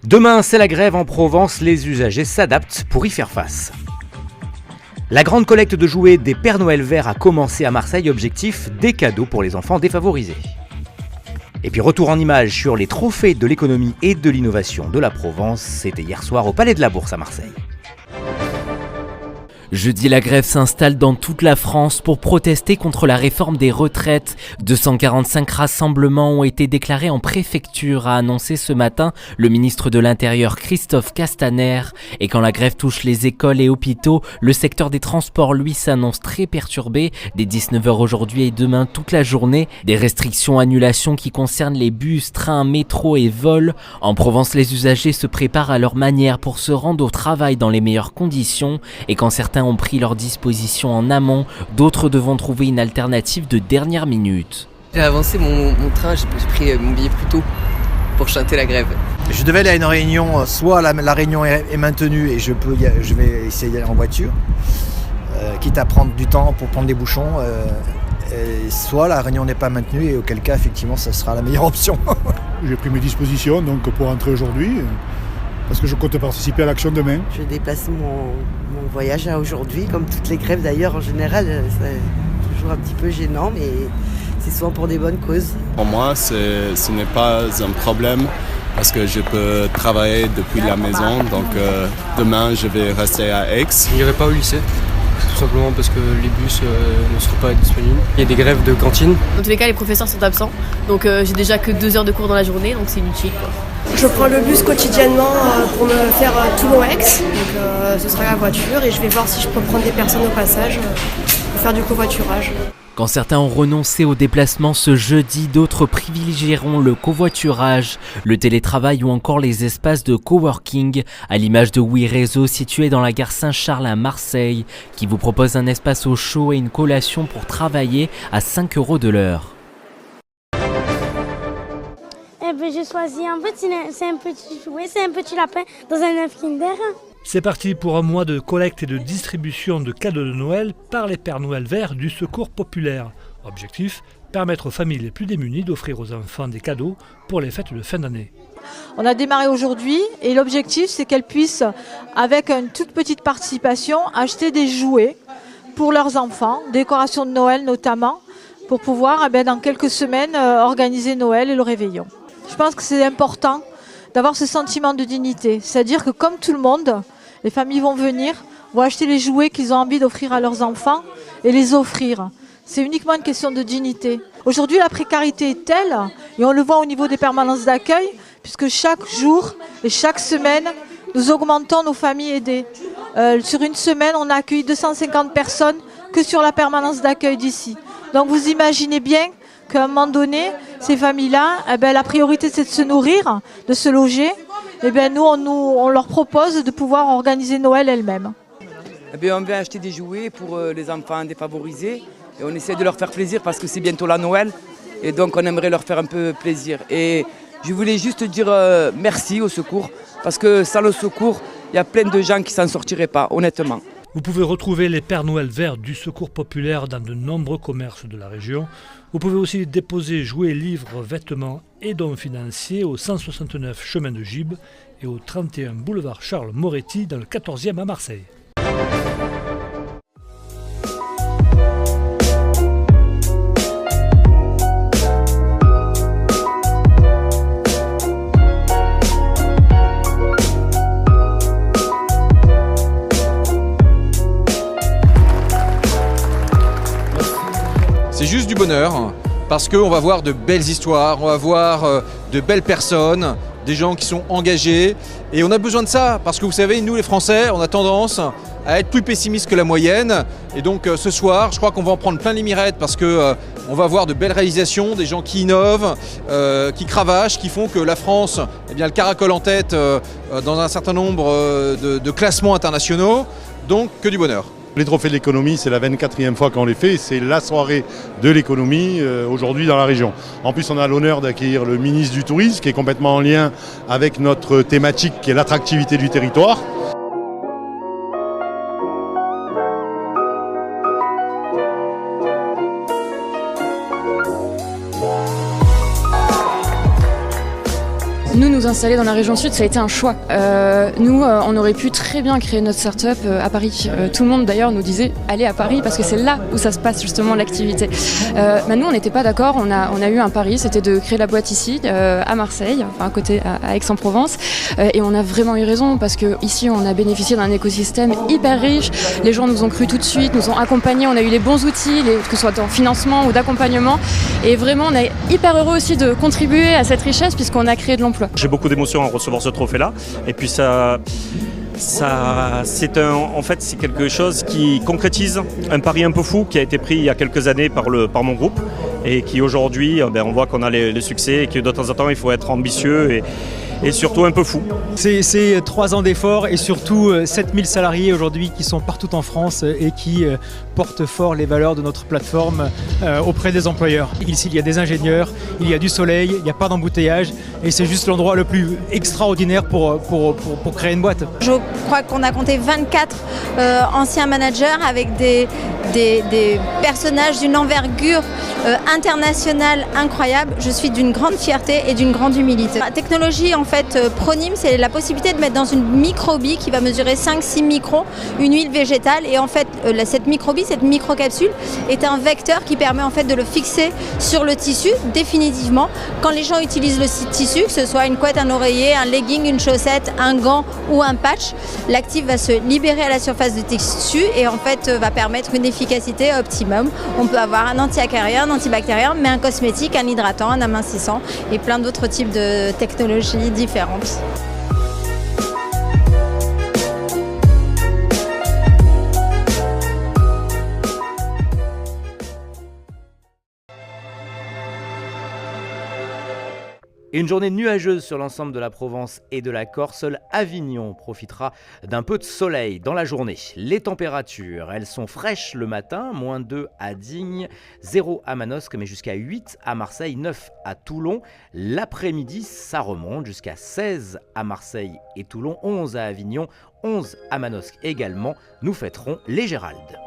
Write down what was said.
Demain, c'est la grève en Provence, les usagers s'adaptent pour y faire face. La grande collecte de jouets des Pères Noël verts a commencé à Marseille, objectif des cadeaux pour les enfants défavorisés. Et puis retour en images sur les trophées de l'économie et de l'innovation de la Provence, c'était hier soir au Palais de la Bourse à Marseille. Jeudi, la grève s'installe dans toute la France pour protester contre la réforme des retraites. 245 rassemblements ont été déclarés en préfecture, a annoncé ce matin le ministre de l'Intérieur Christophe Castaner. Et quand la grève touche les écoles et hôpitaux, le secteur des transports, lui, s'annonce très perturbé. Dès 19h aujourd'hui et demain toute la journée, des restrictions, annulations qui concernent les bus, trains, métros et vols. En Provence, les usagers se préparent à leur manière pour se rendre au travail dans les meilleures conditions. Et quand certains ont pris leurs dispositions en amont, d'autres devront trouver une alternative de dernière minute. J'ai avancé mon train, j'ai pris mon billet plus tôt pour chanter la grève. Je devais aller à une réunion, soit la réunion est maintenue et je vais essayer d'y aller en voiture, quitte à prendre du temps pour prendre des bouchons, soit la réunion n'est pas maintenue et auquel cas effectivement ça sera la meilleure option. J'ai pris mes dispositions donc pour rentrer aujourd'hui, parce que je compte participer à l'action demain. Je vais déplacer mon voyage à aujourd'hui, comme toutes les grèves d'ailleurs en général, c'est toujours un petit peu gênant, mais c'est souvent pour des bonnes causes. Pour moi, ce n'est pas un problème parce que je peux travailler depuis la maison, donc demain je vais rester à Aix. Je n'irai pas au lycée, tout simplement parce que les bus ne seront pas disponibles. Il y a des grèves de cantine. Dans tous les cas, les professeurs sont absents, donc j'ai déjà que 2 heures de cours dans la journée, donc c'est inutile, quoi. Je prends le bus quotidiennement pour me faire Toulon-Aix, donc ce sera la voiture et je vais voir si je peux prendre des personnes au passage pour faire du covoiturage. Quand certains ont renoncé au déplacement ce jeudi, d'autres privilégieront le covoiturage, le télétravail ou encore les espaces de coworking, à l'image de WeRéseau situé dans la gare Saint-Charles à Marseille, qui vous propose un espace au chaud et une collation pour travailler à 5 € de l'heure. J'ai choisi c'est un petit jouet, c'est un petit lapin dans un œuf Kinder. C'est parti pour un mois de collecte et de distribution de cadeaux de Noël par les Pères Noël verts du Secours populaire. Objectif, permettre aux familles les plus démunies d'offrir aux enfants des cadeaux pour les fêtes de fin d'année. On a démarré aujourd'hui et l'objectif c'est qu'elles puissent, avec une toute petite participation, acheter des jouets pour leurs enfants, décorations de Noël notamment, pour pouvoir dans quelques semaines organiser Noël et le réveillon. Je pense que c'est important d'avoir ce sentiment de dignité. C'est-à-dire que comme tout le monde, les familles vont venir, vont acheter les jouets qu'ils ont envie d'offrir à leurs enfants et les offrir. C'est uniquement une question de dignité. Aujourd'hui, la précarité est telle, et on le voit au niveau des permanences d'accueil, puisque chaque jour et chaque semaine, nous augmentons nos familles aidées. Sur une semaine, on a accueilli 250 personnes que sur la permanence d'accueil d'ici. Donc vous imaginez bien qu'à un moment donné, ces familles-là, la priorité c'est de se nourrir, de se loger. Nous, on leur propose de pouvoir organiser Noël elles-mêmes. On vient acheter des jouets pour les enfants défavorisés et on essaie de leur faire plaisir parce que c'est bientôt la Noël et donc on aimerait leur faire un peu plaisir. Et je voulais juste dire merci au secours parce que sans le secours, il y a plein de gens qui ne s'en sortiraient pas, honnêtement. Vous pouvez retrouver les Pères Noël verts du Secours populaire dans de nombreux commerces de la région. Vous pouvez aussi déposer jouets, livres, vêtements et dons financiers au 169 chemin de Gibes et au 31 boulevard Charles Moretti dans le 14e à Marseille. C'est juste du bonheur, parce qu'on va voir de belles histoires, on va voir de belles personnes, des gens qui sont engagés. Et on a besoin de ça, parce que vous savez, nous les Français, on a tendance à être plus pessimistes que la moyenne. Et donc ce soir, je crois qu'on va en prendre plein les mirettes, parce qu'on va voir de belles réalisations, des gens qui innovent, qui cravachent, qui font que la France, elle caracole en tête dans un certain nombre de classements internationaux. Donc que du bonheur. Les trophées de l'économie, c'est la 24e fois qu'on les fait. C'est la soirée de l'économie aujourd'hui dans la région. En plus, on a l'honneur d'accueillir le ministre du Tourisme, qui est complètement en lien avec notre thématique, qui est l'attractivité du territoire. Nous nous installer dans la région sud, ça a été un choix. Nous, on aurait pu très bien créer notre start-up à Paris. Tout le monde d'ailleurs nous disait allez à Paris parce que c'est là où ça se passe justement l'activité. Nous, on n'était pas d'accord. On a eu un pari, c'était de créer la boîte ici, à Marseille, enfin à côté, à Aix-en-Provence. Et on a vraiment eu raison parce que ici, on a bénéficié d'un écosystème hyper riche. Les gens nous ont cru tout de suite, nous ont accompagnés. On a eu les bons outils, que ce soit en financement ou d'accompagnement. Et vraiment, on est hyper heureux aussi de contribuer à cette richesse puisqu'on a créé de l'emploi. J'ai beaucoup d'émotions en recevoir ce trophée-là. Et puis en fait, c'est quelque chose qui concrétise un pari un peu fou qui a été pris il y a quelques années par mon groupe et qui aujourd'hui, on voit qu'on a les succès et que de temps en temps, il faut être ambitieux et surtout un peu fou. C'est 3 ans d'efforts et surtout 7000 salariés aujourd'hui qui sont partout en France et qui portent fort les valeurs de notre plateforme auprès des employeurs. Ici, il y a des ingénieurs, il y a du soleil, il n'y a pas d'embouteillage et c'est juste l'endroit le plus extraordinaire pour créer une boîte. Je crois qu'on a compté 24 anciens managers avec des personnages d'une envergure internationale incroyable. Je suis d'une grande fierté et d'une grande humilité. La technologie en fait Pronim, c'est la possibilité de mettre dans une microbie qui va mesurer 5-6 microns une huile végétale et en fait cette microbie, cette microcapsule est un vecteur qui permet en fait de le fixer sur le tissu définitivement. Quand les gens utilisent le tissu, que ce soit une couette, un oreiller, un legging, une chaussette, un gant ou un patch, l'actif va se libérer à la surface du tissu et en fait va permettre une efficacité optimum. On peut avoir un anti-acarien, un antibactérien, mais un cosmétique, un hydratant, un amincissant et plein d'autres types de technologies différentes. Une journée nuageuse sur l'ensemble de la Provence et de la Corse. Seul Avignon profitera d'un peu de soleil dans la journée. Les températures, elles sont fraîches le matin, -2 à Digne, 0 à Manosque, mais jusqu'à 8 à Marseille, 9 à Toulon. L'après-midi, ça remonte jusqu'à 16 à Marseille et Toulon, 11 à Avignon, 11 à Manosque également. Nous fêterons les Géraldes.